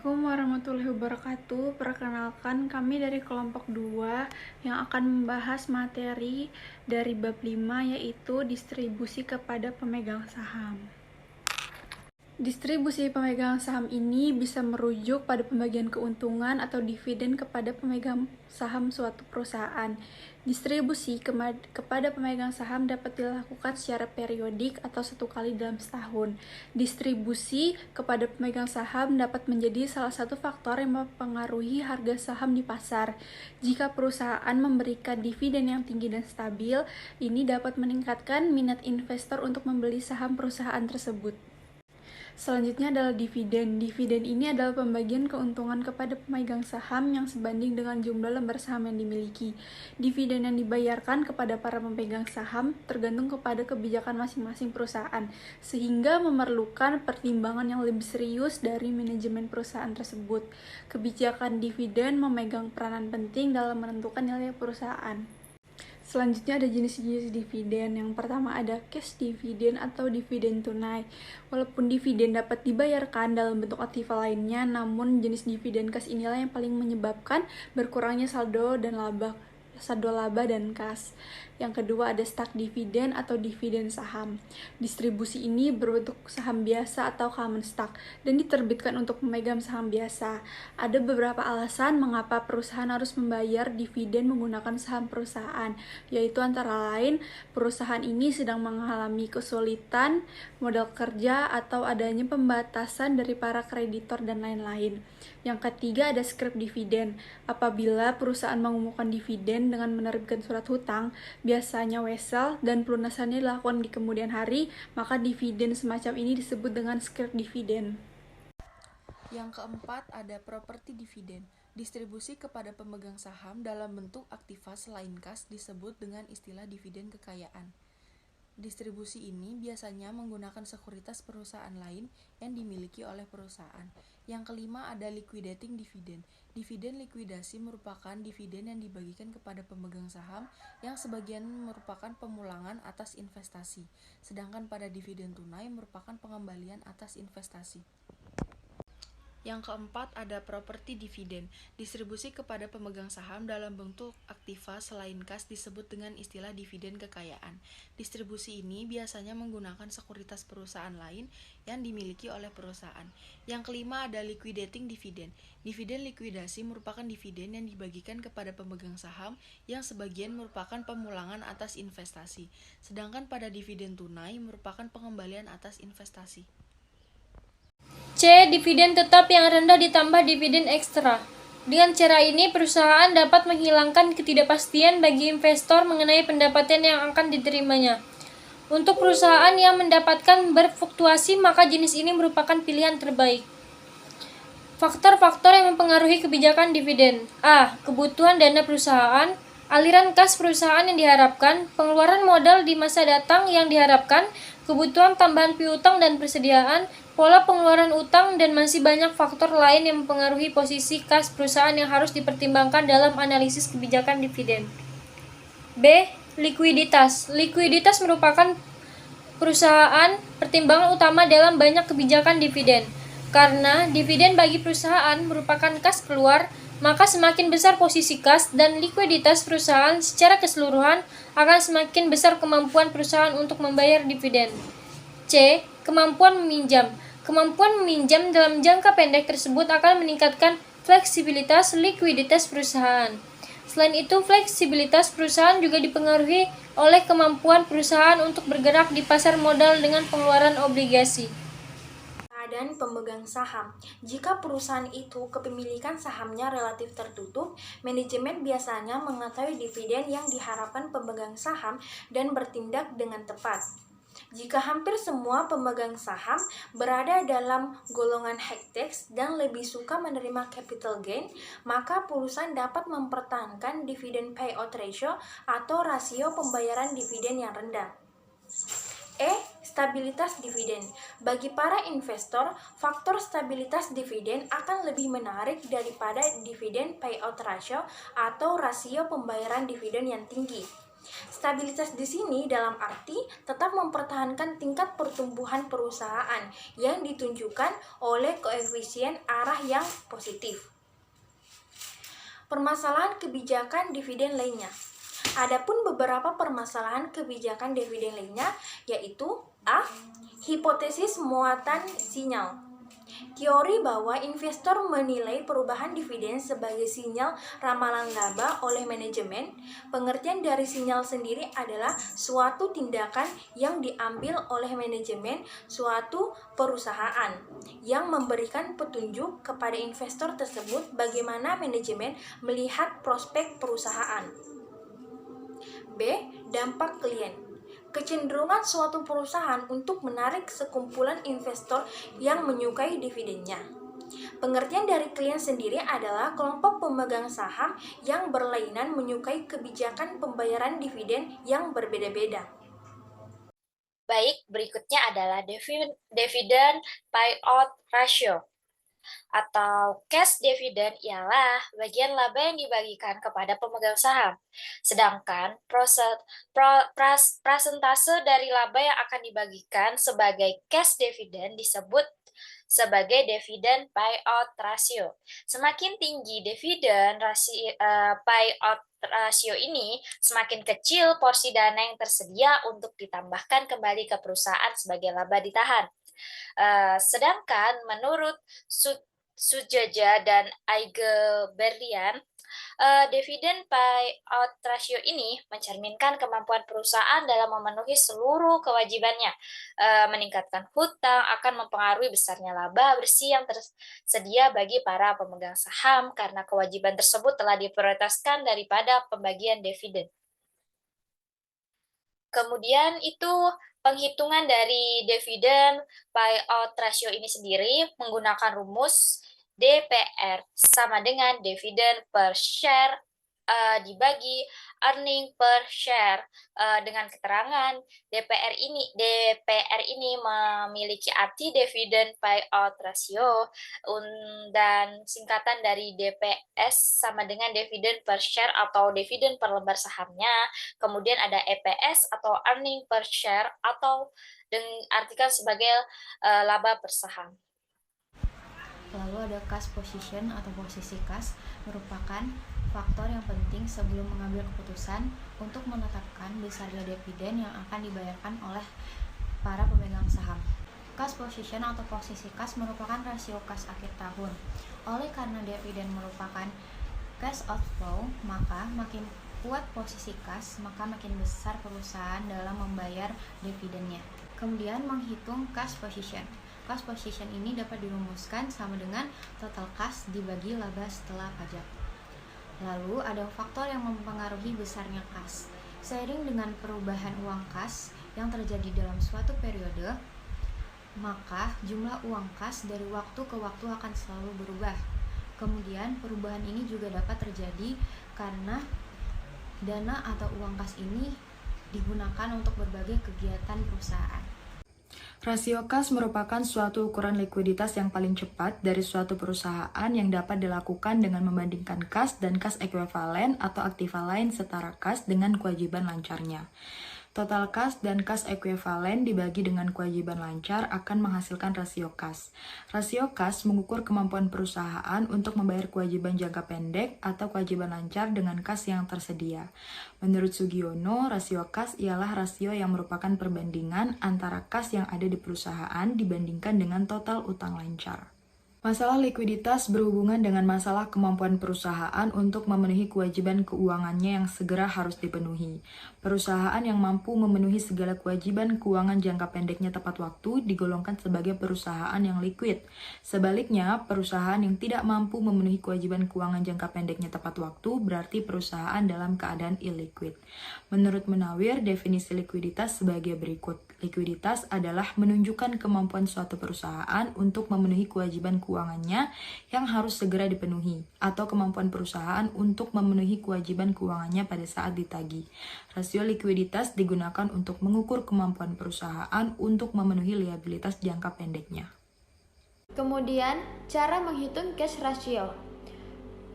Assalamualaikum warahmatullahi wabarakatuh. Perkenalkan, kami dari kelompok 2 yang akan membahas materi dari bab 5, yaitu distribusi kepada pemegang saham. Distribusi pemegang saham ini bisa merujuk pada pembagian keuntungan atau dividen kepada pemegang saham suatu perusahaan. Distribusi kepada pemegang saham dapat dilakukan secara periodik atau satu kali dalam setahun. Distribusi kepada pemegang saham dapat menjadi salah satu faktor yang mempengaruhi harga saham di pasar. Jika perusahaan memberikan dividen yang tinggi dan stabil, ini dapat meningkatkan minat investor untuk membeli saham perusahaan tersebut. Selanjutnya adalah dividen. Dividen ini adalah pembagian keuntungan kepada pemegang saham yang sebanding dengan jumlah lembar saham yang dimiliki. Dividen yang dibayarkan kepada para pemegang saham tergantung kepada kebijakan masing-masing perusahaan, sehingga memerlukan pertimbangan yang lebih serius dari manajemen perusahaan tersebut. Kebijakan dividen memegang peranan penting dalam menentukan nilai perusahaan. Selanjutnya ada jenis-jenis dividen. Yang pertama ada cash dividen atau dividen tunai. Walaupun dividen dapat dibayarkan dalam bentuk aktiva lainnya, namun jenis dividen cash inilah yang paling menyebabkan berkurangnya saldo laba dan kas. Yang kedua ada stock dividen atau dividen saham. Distribusi ini berbentuk saham biasa atau common stock dan diterbitkan untuk pemegang saham biasa. Ada beberapa alasan mengapa perusahaan harus membayar dividen menggunakan saham perusahaan, yaitu antara lain perusahaan ini sedang mengalami kesulitan modal kerja atau adanya pembatasan dari para kreditor dan lain-lain. Yang ketiga ada scrip dividen. Apabila perusahaan mengumumkan dividen dengan menerbitkan surat hutang, biasanya wesel dan pelunasannya dilakukan di kemudian hari, maka dividen semacam ini disebut dengan scrip dividen. Yang keempat ada properti dividen. Distribusi kepada pemegang saham dalam bentuk aktiva selain kas disebut dengan istilah dividen kekayaan. Distribusi ini biasanya menggunakan sekuritas perusahaan lain yang dimiliki oleh perusahaan. Yang kelima ada liquidating dividend. Dividen likuidasi merupakan dividen yang dibagikan kepada pemegang saham yang sebagian merupakan pemulangan atas investasi, sedangkan pada dividen tunai merupakan pengembalian atas investasi. Yang keempat ada properti dividen. Distribusi kepada pemegang saham dalam bentuk aktiva selain kas disebut dengan istilah dividen kekayaan. Distribusi ini biasanya menggunakan sekuritas perusahaan lain yang dimiliki oleh perusahaan. Yang kelima ada liquidating dividend. Dividen likuidasi merupakan dividen yang dibagikan kepada pemegang saham yang sebagian merupakan pemulangan atas investasi, sedangkan pada dividen tunai merupakan pengembalian atas investasi. C. Dividen tetap yang rendah ditambah dividen ekstra. Dengan cara ini, perusahaan dapat menghilangkan ketidakpastian bagi investor mengenai pendapatan yang akan diterimanya. Untuk perusahaan yang mendapatkan berfluktuasi, maka jenis ini merupakan pilihan terbaik. Faktor-faktor yang mempengaruhi kebijakan dividen. A. Kebutuhan dana perusahaan, aliran kas perusahaan yang diharapkan, pengeluaran modal di masa datang yang diharapkan, kebutuhan tambahan piutang dan persediaan, pola pengeluaran utang, dan masih banyak faktor lain yang mempengaruhi posisi kas perusahaan yang harus dipertimbangkan dalam analisis kebijakan dividen. B. Likuiditas. Likuiditas merupakan perusahaan pertimbangan utama dalam banyak kebijakan dividen. Karena dividen bagi perusahaan merupakan kas keluar, maka semakin besar posisi kas dan likuiditas perusahaan secara keseluruhan akan semakin besar kemampuan perusahaan untuk membayar dividen. C. Kemampuan meminjam. Kemampuan meminjam dalam jangka pendek tersebut akan meningkatkan fleksibilitas likuiditas perusahaan. Selain itu, fleksibilitas perusahaan juga dipengaruhi oleh kemampuan perusahaan untuk bergerak di pasar modal dengan pengeluaran obligasi. Dan pemegang saham. Jika perusahaan itu kepemilikan sahamnya relatif tertutup, manajemen biasanya mengetahui dividen yang diharapkan pemegang saham dan bertindak dengan tepat. Jika hampir semua pemegang saham berada dalam golongan high-tax dan lebih suka menerima capital gain, maka perusahaan dapat mempertahankan dividen payout ratio atau rasio pembayaran dividen yang rendah. Stabilitas dividen. Bagi para investor, faktor stabilitas dividen akan lebih menarik daripada dividen payout ratio atau rasio pembayaran dividen yang tinggi. Stabilitas di sini dalam arti tetap mempertahankan tingkat pertumbuhan perusahaan yang ditunjukkan oleh koefisien arah yang positif. Permasalahan kebijakan dividen lainnya. Adapun beberapa permasalahan kebijakan dividen lainnya yaitu A. Hipotesis muatan sinyal. Teori bahwa investor menilai perubahan dividen sebagai sinyal ramalan laba oleh manajemen. Pengertian dari sinyal sendiri adalah suatu tindakan yang diambil oleh manajemen suatu perusahaan yang memberikan petunjuk kepada investor tersebut bagaimana manajemen melihat prospek perusahaan. B. Dampak klien. Kecenderungan suatu perusahaan untuk menarik sekumpulan investor yang menyukai dividennya. Pengertian dari klien sendiri adalah kelompok pemegang saham yang berlainan menyukai kebijakan pembayaran dividen yang berbeda-beda. Baik, berikutnya adalah dividend payout ratio atau cash dividend ialah bagian laba yang dibagikan kepada pemegang saham. Sedangkan persentase dari laba yang akan dibagikan sebagai cash dividend disebut sebagai dividend payout ratio. Semakin tinggi dividen payout rasio ini, semakin kecil porsi dana yang tersedia untuk ditambahkan kembali ke perusahaan sebagai laba ditahan. Sedangkan menurut Sujaja dan Aigeberlian, dividen payout ratio ini mencerminkan kemampuan perusahaan dalam memenuhi seluruh kewajibannya. Meningkatkan hutang akan mempengaruhi besarnya laba bersih yang tersedia bagi para pemegang saham karena kewajiban tersebut telah diprioritaskan daripada pembagian dividen. Kemudian itu penghitungan dari dividen payout ratio ini sendiri menggunakan rumus DPR sama dengan dividen per share dibagi earning per share dengan keterangan DPR ini memiliki arti dividen payout ratio dan singkatan dari DPS sama dengan dividen per share atau dividen per lembar sahamnya. Kemudian ada EPS atau earning per share atau diartikan sebagai laba per saham. Lalu ada cash position atau posisi kas, merupakan faktor yang penting sebelum mengambil keputusan untuk menetapkan besarnya dividen yang akan dibayarkan oleh para pemegang saham. Cash position atau posisi kas merupakan rasio kas akhir tahun. Oleh karena dividen merupakan cash outflow, maka makin kuat posisi kas, maka makin besar perusahaan dalam membayar dividennya. Kemudian menghitung cash position. Cash position ini dapat dirumuskan sama dengan total cash dibagi laba setelah pajak. Lalu ada faktor yang mempengaruhi besarnya kas. Seiring dengan perubahan uang kas yang terjadi dalam suatu periode, maka jumlah uang kas dari waktu ke waktu akan selalu berubah. Kemudian perubahan ini juga dapat terjadi karena dana atau uang kas ini digunakan untuk berbagai kegiatan perusahaan. Rasio kas merupakan suatu ukuran likuiditas yang paling cepat dari suatu perusahaan yang dapat dilakukan dengan membandingkan kas dan kas ekuivalen atau aktiva lain setara kas dengan kewajiban lancarnya. Total kas dan kas ekuivalen dibagi dengan kewajiban lancar akan menghasilkan rasio kas. Rasio kas mengukur kemampuan perusahaan untuk membayar kewajiban jangka pendek atau kewajiban lancar dengan kas yang tersedia. Menurut Sugiono, rasio kas ialah rasio yang merupakan perbandingan antara kas yang ada di perusahaan dibandingkan dengan total utang lancar. Masalah likuiditas berhubungan dengan masalah kemampuan perusahaan untuk memenuhi kewajiban keuangannya yang segera harus dipenuhi. Perusahaan yang mampu memenuhi segala kewajiban keuangan jangka pendeknya tepat waktu digolongkan sebagai perusahaan yang liquid. Sebaliknya, perusahaan yang tidak mampu memenuhi kewajiban keuangan jangka pendeknya tepat waktu berarti perusahaan dalam keadaan illiquid. Menurut Munawir, definisi likuiditas sebagai berikut. Likuiditas adalah menunjukkan kemampuan suatu perusahaan untuk memenuhi kewajiban keuangannya yang harus segera dipenuhi, atau kemampuan perusahaan untuk memenuhi kewajiban keuangannya pada saat ditagih. Rasio likuiditas digunakan untuk mengukur kemampuan perusahaan untuk memenuhi liabilitas jangka pendeknya. Kemudian, cara menghitung cash ratio.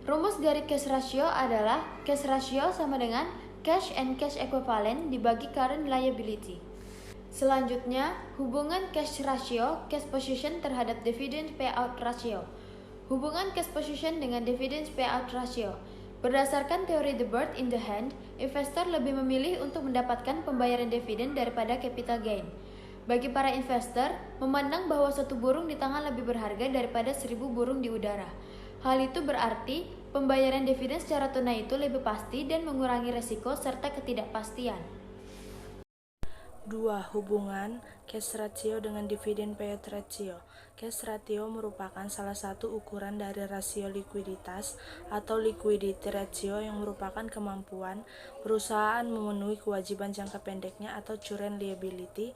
Rumus dari cash ratio adalah cash ratio sama dengan cash and cash equivalent dibagi current liability. Selanjutnya, hubungan cash ratio, cash position terhadap dividend payout ratio. Hubungan cash position dengan dividend payout ratio. Berdasarkan teori the bird in the hand, investor lebih memilih untuk mendapatkan pembayaran dividen daripada capital gain. Bagi para investor, memandang bahwa satu burung di tangan lebih berharga daripada 1000 burung di udara. Hal itu berarti pembayaran dividen secara tunai itu lebih pasti dan mengurangi resiko serta ketidakpastian. 2. Hubungan cash ratio dengan dividend payout ratio. Cash ratio merupakan salah satu ukuran dari rasio likuiditas atau liquidity ratio yang merupakan kemampuan perusahaan memenuhi kewajiban jangka pendeknya atau current liability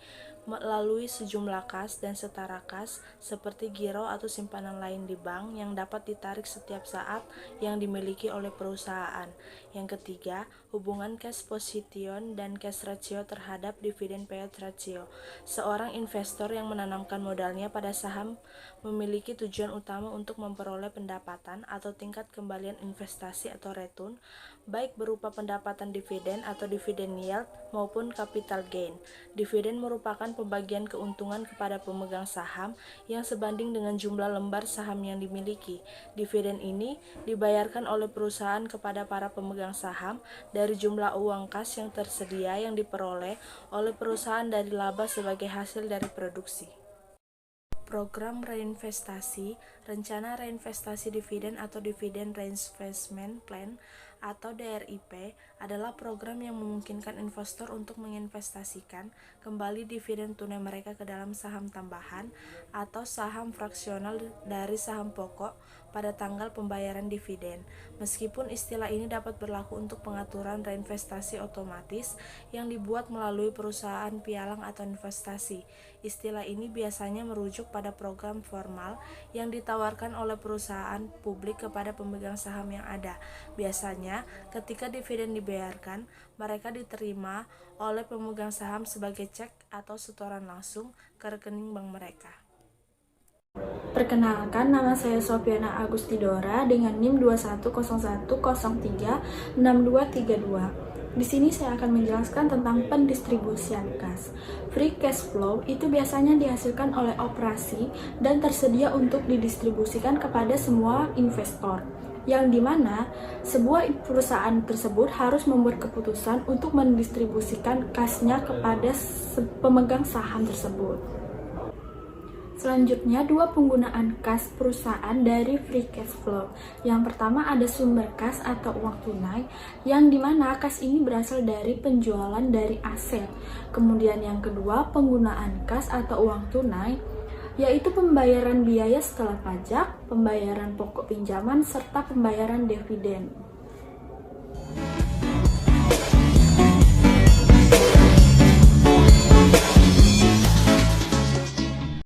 melalui sejumlah kas dan setara kas seperti giro atau simpanan lain di bank yang dapat ditarik setiap saat yang dimiliki oleh perusahaan. Yang ketiga, hubungan cash position dan cash ratio terhadap dividend payout ratio. Seorang investor yang menanamkan modalnya pada saham memiliki tujuan utama untuk memperoleh pendapatan atau tingkat kembalian investasi atau return, baik berupa pendapatan dividen atau dividen yield maupun capital gain. Dividen merupakan pembagian keuntungan kepada pemegang saham yang sebanding dengan jumlah lembar saham yang dimiliki. Dividen ini dibayarkan oleh perusahaan kepada para pemegang saham dari jumlah uang kas yang tersedia yang diperoleh oleh perusahaan dari laba sebagai hasil dari produksi. Program reinvestasi, rencana reinvestasi dividen atau Dividend Reinvestment Plan atau DRIP adalah program yang memungkinkan investor untuk menginvestasikan kembali dividen tunai mereka ke dalam saham tambahan atau saham fraksional dari saham pokok pada tanggal pembayaran dividen. Meskipun istilah ini dapat berlaku untuk pengaturan reinvestasi otomatis yang dibuat melalui perusahaan pialang atau investasi, istilah ini biasanya merujuk pada program formal yang ditawarkan oleh perusahaan publik kepada pemegang saham yang ada. Biasanya, ketika dividen dibayarkan, mereka diterima oleh pemegang saham sebagai cek atau setoran langsung ke rekening bank mereka. Perkenalkan, nama saya Sofiana Agustidora dengan NIM 2101036232. Di sini saya akan menjelaskan tentang pendistribusian kas. Free cash flow itu biasanya dihasilkan oleh operasi dan tersedia untuk didistribusikan kepada semua investor, yang dimana sebuah perusahaan tersebut harus membuat keputusan untuk mendistribusikan kasnya kepada pemegang saham tersebut. Selanjutnya, dua penggunaan kas perusahaan dari free cash flow. Yang pertama ada sumber kas atau uang tunai, yang dimana kas ini berasal dari penjualan dari aset. Kemudian yang kedua, penggunaan kas atau uang tunai, yaitu pembayaran biaya setelah pajak, pembayaran pokok pinjaman, serta pembayaran dividen.